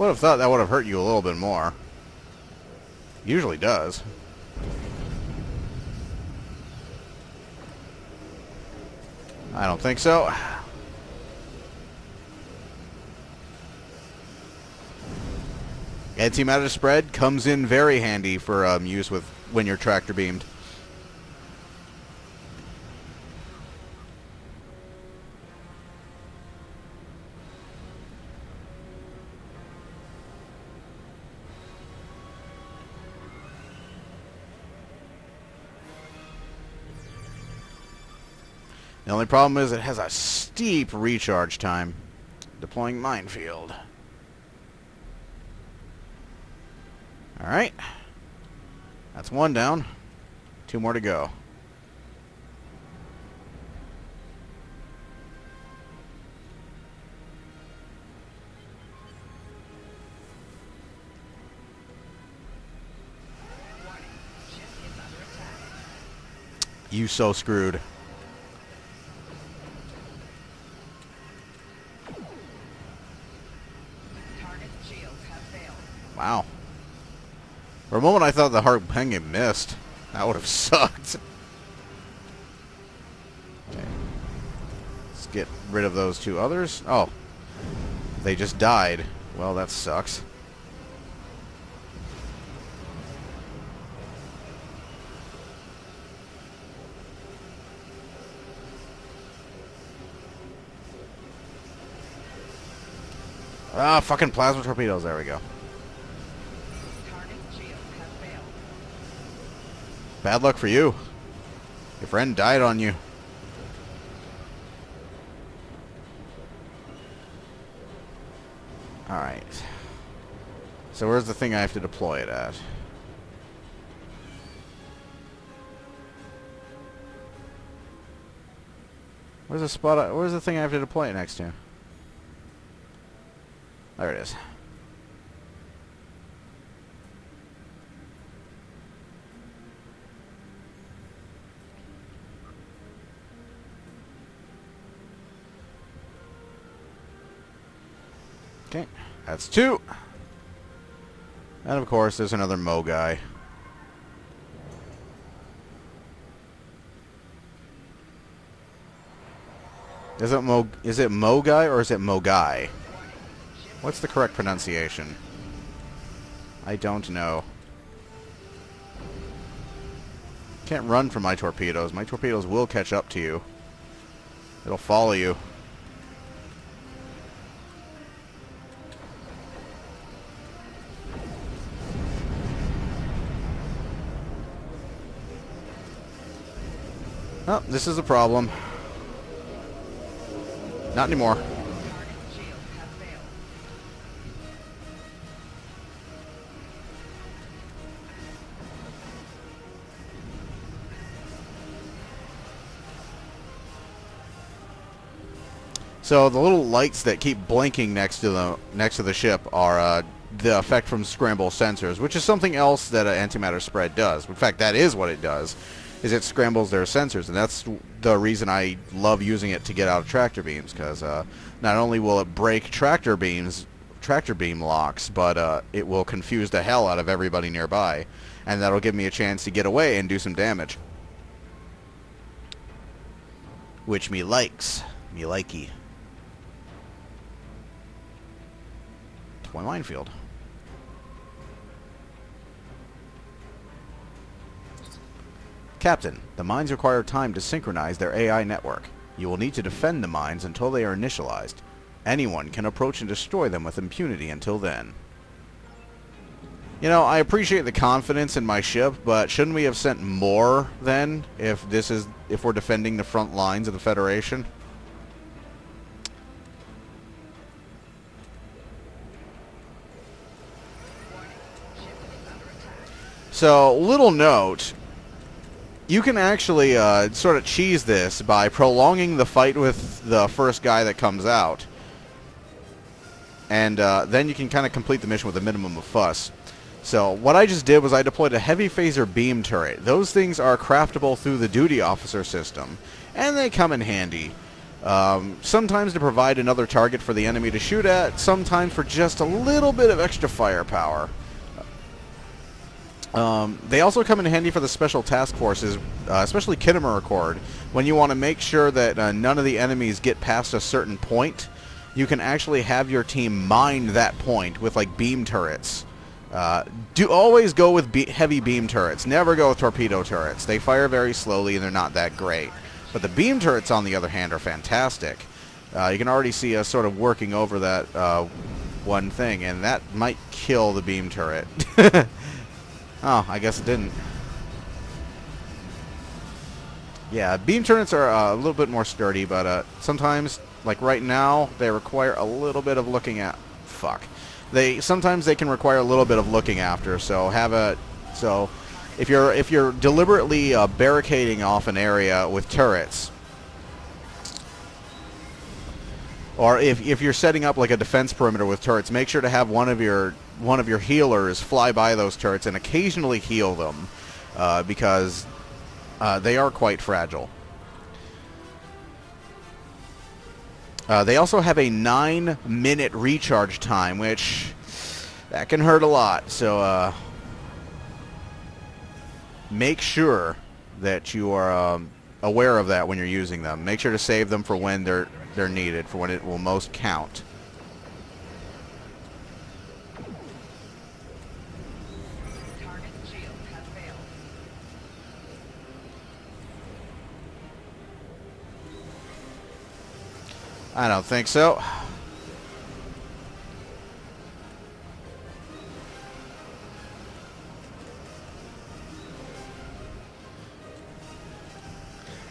Would have thought that would have hurt you a little bit more. Usually does. I don't think so. Antimatter spread comes in very handy for use with when you're tractor beamed. The only problem is it has a steep recharge time. Deploying Minefield. Alright. That's one down. 2 more to go. You so screwed. Wow. For a moment I thought the Harpenge missed. That would have sucked. Okay. Let's get rid of those 2 others. Oh. They just died. Well, that sucks. Ah, fucking plasma torpedoes. There we go. Bad luck for you. Your friend died on you. Alright. So where's the thing I have to deploy it at? Where's the spot? Where's the thing I have to deploy it next to? There it is. Okay, that's 2. And of course, there's another Mo guy. Is it Mo guy or is it Mo guy? What's the correct pronunciation? I don't know. Can't run from my torpedoes. My torpedoes will catch up to you. It'll follow you. Oh, this is a problem. Not anymore. So the little lights that keep blinking next to the ship are the effect from scramble sensors, which is something else that antimatter spread does. In fact, that is what it does. Is it scrambles their sensors, and that's the reason I love using it to get out of tractor beams, because not only will it break tractor beam locks, but it will confuse the hell out of everybody nearby, and that'll give me a chance to get away and do some damage. Which me likes. Me likey. Deploy Minefield. Captain, the mines require time to synchronize their AI network. You will need to defend the mines until they are initialized. Anyone can approach and destroy them with impunity until then. You know, I appreciate the confidence in my ship, but shouldn't we have sent more then if we're defending the front lines of the Federation? So, little note, you can actually sort of cheese this by prolonging the fight with the first guy that comes out. And then you can kind of complete the mission with a minimum of fuss. So what I just did was I deployed a heavy phaser beam turret. Those things are craftable through the duty officer system, and they come in handy. Sometimes to provide another target for the enemy to shoot at, sometimes for just a little bit of extra firepower. They also come in handy for the special task forces, especially Kittimer Accord. When you want to make sure that none of the enemies get past a certain point, you can actually have your team mine that point with like beam turrets. Do always go with heavy beam turrets. Never go with torpedo turrets. They fire very slowly and they're not that great. But the beam turrets, on the other hand, are fantastic. You can already see us sort of working over that one thing, and that might kill the beam turret. Oh, I guess it didn't. Yeah, beam turrets are a little bit more sturdy, but sometimes, like right now, they require a little bit of looking at. Fuck. Sometimes they can require a little bit of looking after. So if you're deliberately barricading off an area with turrets, or if you're setting up like a defense perimeter with turrets, make sure to have one of your healers fly by those turrets and occasionally heal them, because they are quite fragile. They also have a 9-minute recharge time, which that can hurt a lot. So make sure that you are aware of that when you're using them. Make sure to save them for when they're needed, for when it will most count. I don't think so.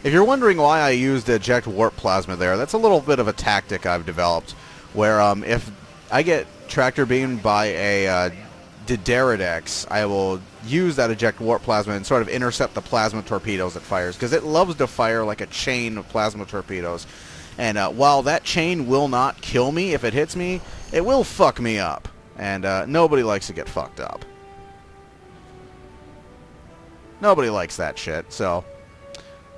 If you're wondering why I used eject warp plasma there, that's a little bit of a tactic I've developed, where if I get tractor beamed by a Dederidex, I will use that eject warp plasma and sort of intercept the plasma torpedoes it fires, because it loves to fire like a chain of plasma torpedoes. And while that chain will not kill me if it hits me, it will fuck me up. And nobody likes to get fucked up. Nobody likes that shit, so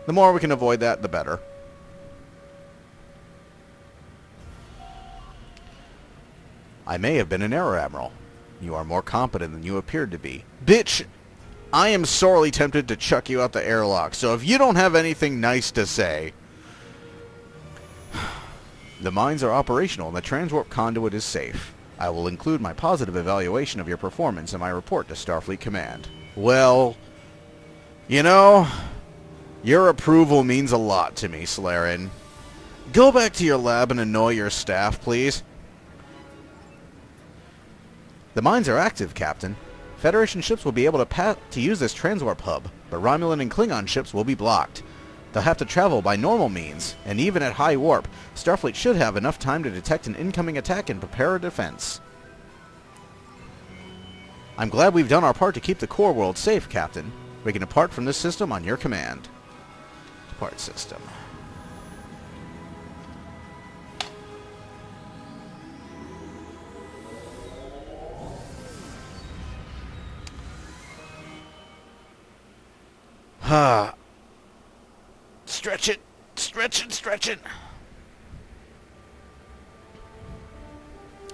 the more we can avoid that, the better. I may have been an error, Admiral. You are more competent than you appeared to be. Bitch, I am sorely tempted to chuck you out the airlock, so if you don't have anything nice to say... The mines are operational and the transwarp conduit is safe. I will include my positive evaluation of your performance in my report to Starfleet Command. Well, you know, your approval means a lot to me, Slarin. Go back to your lab and annoy your staff, please. The mines are active, Captain. Federation ships will be able to use this transwarp hub, but Romulan and Klingon ships will be blocked. They'll have to travel by normal means, and even at high warp, Starfleet should have enough time to detect an incoming attack and prepare a defense. I'm glad we've done our part to keep the core world safe, Captain. We can depart from this system on your command. Depart system. Stretch it, stretch it, stretch it.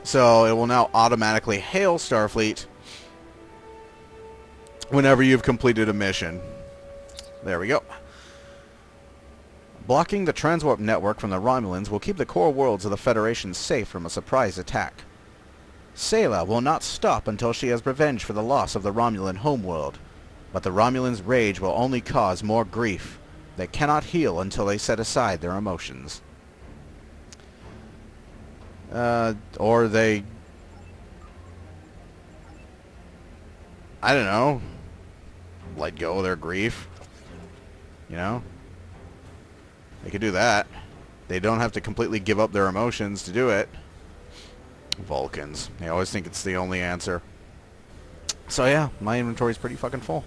So it will now automatically hail Starfleet whenever you've completed a mission. There we go. Blocking the transwarp network from the Romulans will keep the core worlds of the Federation safe from a surprise attack. Sayla will not stop until she has revenge for the loss of the Romulan homeworld, but the Romulans' rage will only cause more grief. They cannot heal until they set aside their emotions. Or they... I don't know. Let go of their grief. You know? They could do that. They don't have to completely give up their emotions to do it. Vulcans. They always think it's the only answer. So yeah, my inventory's pretty fucking full.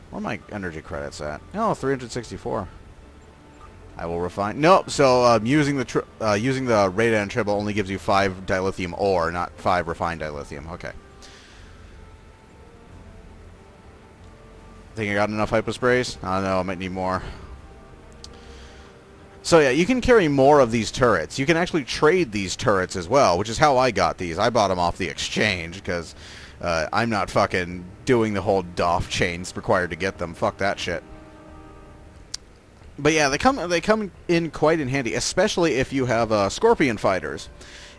Where are my energy credits at? Oh, 364. I will refine. Nope. So using the radon triple only gives you 5 dilithium ore, not 5 refined dilithium. Okay. Think I got enough hyposprays? I don't know. I might need more. So yeah, you can carry more of these turrets. You can actually trade these turrets as well, which is how I got these. I bought them off the exchange because I'm not fucking doing the whole DOF chains required to get them. Fuck that shit. But yeah, they come in quite in handy, especially if you have Scorpion fighters.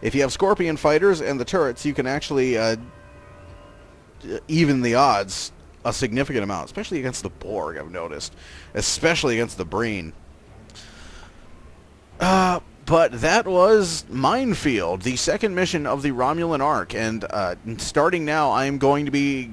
If you have Scorpion fighters and the turrets, you can actually even the odds a significant amount, especially against the Borg, I've noticed. Especially against the Breen. But that was Minefield, the second mission of the Romulan arc, and starting now, I am going to be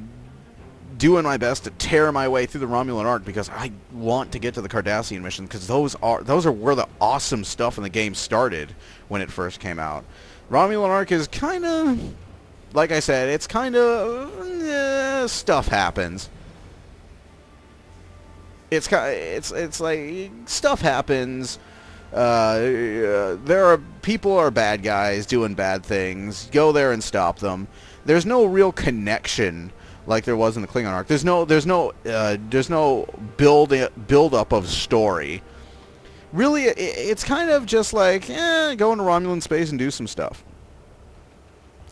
doing my best to tear my way through the Romulan arc because I want to get to the Cardassian mission because those are where the awesome stuff in the game started when it first came out. Romulan arc is kind of, like I said, it's kind of stuff happens. It's like stuff happens. People are bad guys doing bad things. Go there and stop them. There's no real connection like there was in the Klingon arc. There's no build up of story. Really, it's kind of just like go into Romulan space and do some stuff.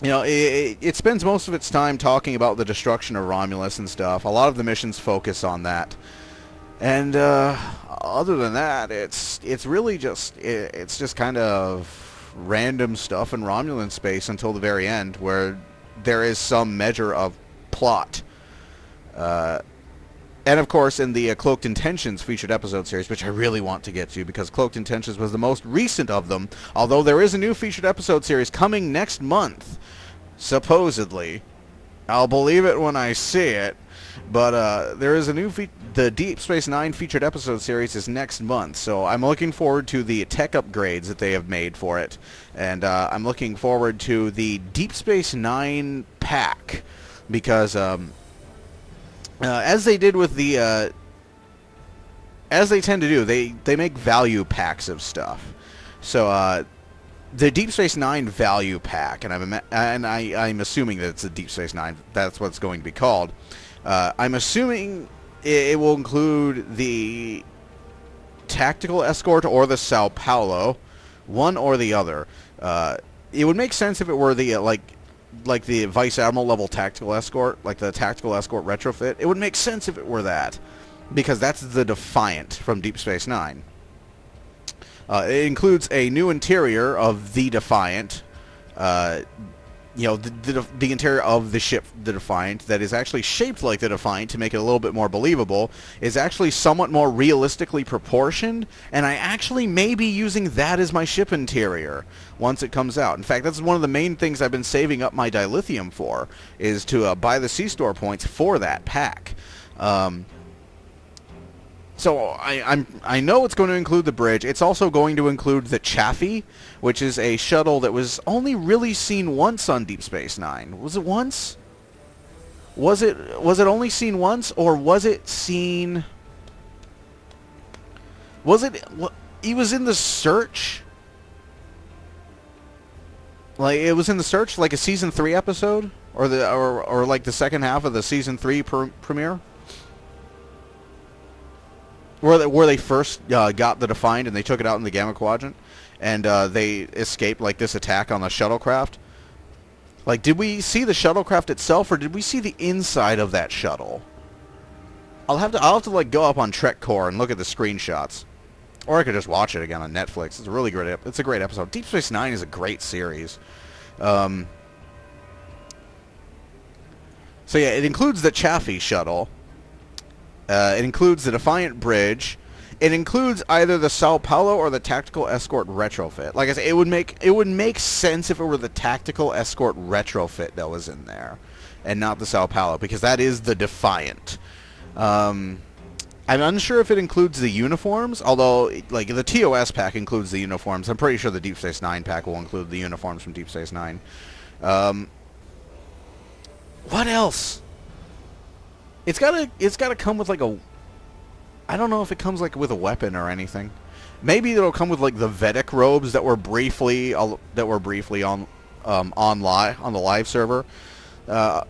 You know, it spends most of its time talking about the destruction of Romulus and stuff. A lot of the missions focus on that. And other than that, it's really just it's just kind of random stuff in Romulan space until the very end, where there is some measure of plot. And of course, in the Cloaked Intentions featured episode series, which I really want to get to because Cloaked Intentions was the most recent of them. Although there is a new featured episode series coming next month, supposedly. I'll believe it when I see it. But there is a new the Deep Space Nine featured episode series is next month, so I'm looking forward to the tech upgrades that they have made for it, and I'm looking forward to the Deep Space Nine pack, because as they did with the as they tend to do, they make value packs of stuff. So the Deep Space Nine value pack, and I'm assuming that it's a Deep Space Nine. That's what it's going to be called. I'm assuming it will include the Tactical Escort or the Sao Paulo, one or the other. It would make sense if it were the like the Vice Admiral level Tactical Escort, like the Tactical Escort retrofit. It would make sense if it were that, because that's the Defiant from Deep Space Nine. It includes a new interior of the Defiant. You know, the interior of the ship, the Defiant, that is actually shaped like the Defiant to make it a little bit more believable, is actually somewhat more realistically proportioned, and I actually may be using that as my ship interior once it comes out. In fact, that's one of the main things I've been saving up my dilithium for, is to buy the C-Store points for that pack. So I know it's going to include the bridge. It's also going to include the Chaffee, which is a shuttle that was only really seen once on Deep Space Nine. Was it once? Was it only seen once, or was it seen? Was it? He was in the Search. Like it was in the Search, like a season 3 episode, or like the second half of the season 3 premiere. Where they first got the Defiant and they took it out in the Gamma Quadrant, and they escaped like this attack on the shuttlecraft. Like, did we see the shuttlecraft itself, or did we see the inside of that shuttle? I'll have to like go up on Trek Core and look at the screenshots, or I could just watch it again on Netflix. It's a really great. It's a great episode. Deep Space Nine is a great series. So yeah, it includes the Chaffee shuttle. It includes the Defiant bridge. It includes either the Sao Paulo or the Tactical Escort retrofit. Like I said, it would make sense if it were the Tactical Escort retrofit that was in there, and not the Sao Paulo, because that is the Defiant. I'm unsure if it includes the uniforms, although like the TOS pack includes the uniforms. I'm pretty sure the Deep Space Nine pack will include the uniforms from Deep Space Nine. What else? It's gotta come with like a. I don't know if it comes like with a weapon or anything. Maybe it'll come with like the Vedic robes that were briefly on the live server. That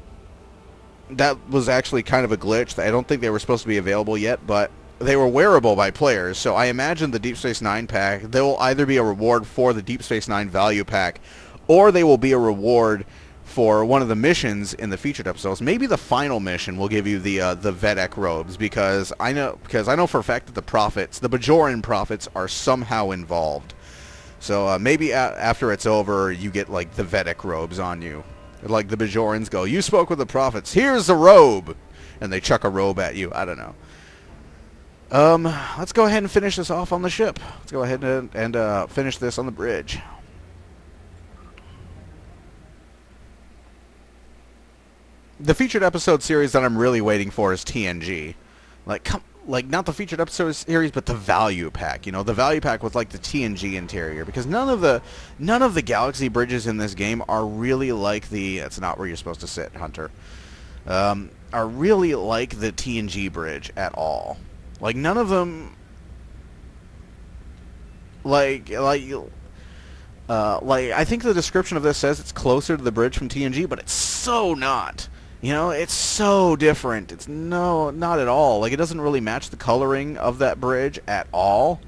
was actually kind of a glitch. I don't think they were supposed to be available yet, but wearable by players. So I imagine the Deep Space Nine pack, they will either be a reward for the Deep Space Nine value pack, or they will be a reward for one of the missions in the featured episodes. Maybe the final mission will give you the Vedek robes, because I know for a fact that the Bajoran prophets are somehow involved. So maybe after it's over, you get like the Vedek robes on you. Like the Bajorans go, "You spoke with the prophets. Here's a robe," and they chuck a robe at you. I don't know. Let's go ahead and finish this off on the ship. Let's go ahead and finish this on the bridge. The featured episode series that I'm really waiting for is TNG. Like not the featured episode series, but the value pack. You know, the value pack with like the TNG interior, because none of the galaxy bridges in this game are really like the. That's not where you're supposed to sit, Hunter. Are really like the TNG bridge at all. Like none of them. Like I think the description of this says it's closer to the bridge from TNG, but it's so not. You know, it's so different. It's not at all. Like, it doesn't really match the coloring of that bridge at all.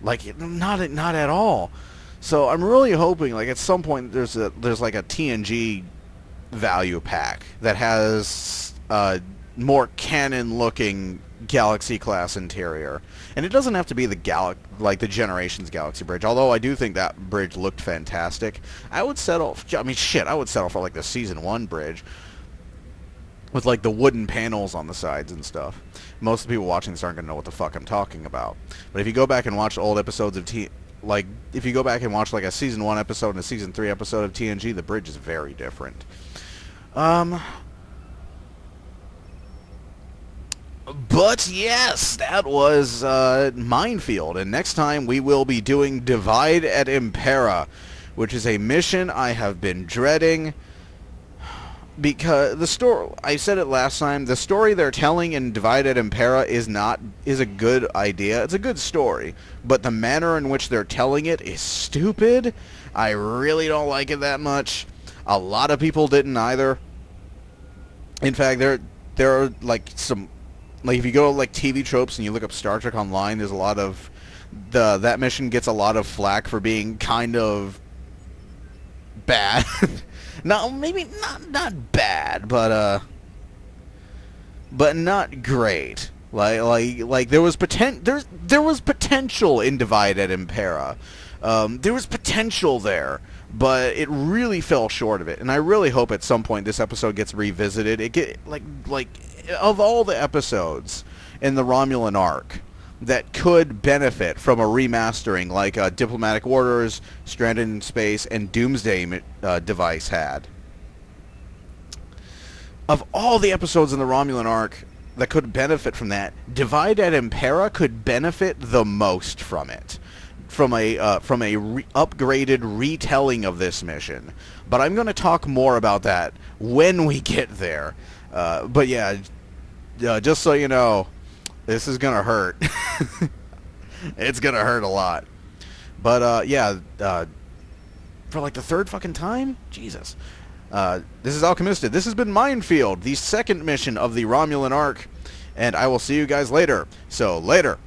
Like, not at all. So I'm really hoping, like, at some point there's like a TNG value pack that has more canon-looking Galaxy class interior, and it doesn't have to be the Generations Galaxy bridge. Although I do think that bridge looked fantastic. I would settle. I mean, shit. I would settle for like the Season 1 bridge, with like the wooden panels on the sides and stuff. Most of the people watching this aren't going to know what the fuck I'm talking about. But if you go back and watch old episodes of if you go back and watch like a Season 1 episode and a Season 3 episode of TNG, the bridge is very different. But yes, that was Minefield, and next time we will be doing Divide at Impera, which is a mission I have been dreading. Because the story, I said it last time, the story they're telling in Divide at Impera is a good idea. It's a good story, but the manner in which they're telling it is stupid. I really don't like it that much. A lot of people didn't either. In fact, there are like some, like if you go to like TV tropes and you look up Star Trek Online, there's a lot of that mission gets a lot of flack for being kind of bad. No, maybe not bad, but not great. Like there was potential in Divide at Impera. There was potential there, but it really fell short of it. And I really hope at some point this episode gets revisited. Like of all the episodes in the Romulan arc that could benefit from a remastering, like Diplomatic Orders, Stranded in Space, and Doomsday Device had. Of all the episodes in the Romulan arc that could benefit from that, Divide at Impera could benefit the most from it, from a upgraded retelling of this mission. But I'm going to talk more about that when we get there. But yeah, just so you know, this is gonna hurt. It's gonna hurt a lot. But yeah, for like the third fucking time? Jesus. This is Alchemisted. This has been Minefield, the second mission of the Romulan arc, and I will see you guys later. So, later.